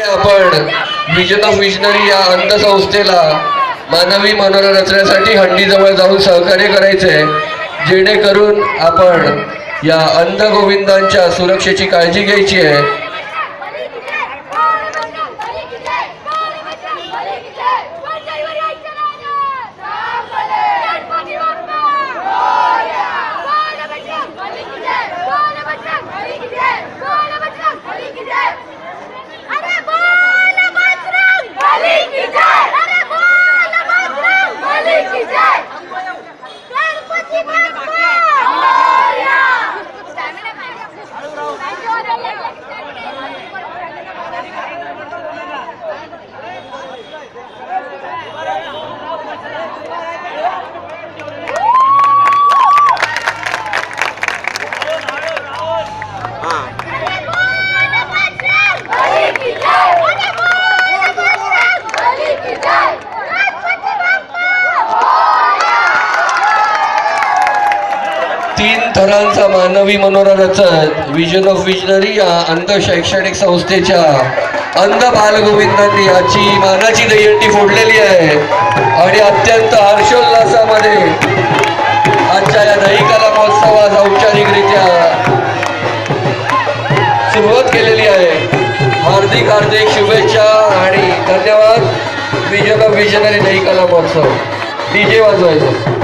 आपण vision of visionary या अंध संस्थेला मानवी मनोरंजन रचण्यासाठी हंडीजवळ जाऊन सहकार्य करायचे, जेणेकरून आपण या अंध गोविंदांच्या सुरक्षेची काळजी घ्यायची आहे. तीन थरांचा मानवी मनोरंजन विजन ऑफ विजनरी या अंध शैक्षणिक संस्थेच्या अंध बालगोविंदांनी याची मानाची दहीहंडी फोडलेली आहे आणि अत्यंत हर्षोल्लासामध्ये आजच्या या दहीकला महोत्सवास औपचारिकरित्या सुरुवात केलेली आहे. हार्दिक हार्दिक शुभेच्छा आणि धन्यवाद. विजन ऑफ विजनरी दहीकला महोत्सव. डीजे वाजवायचं.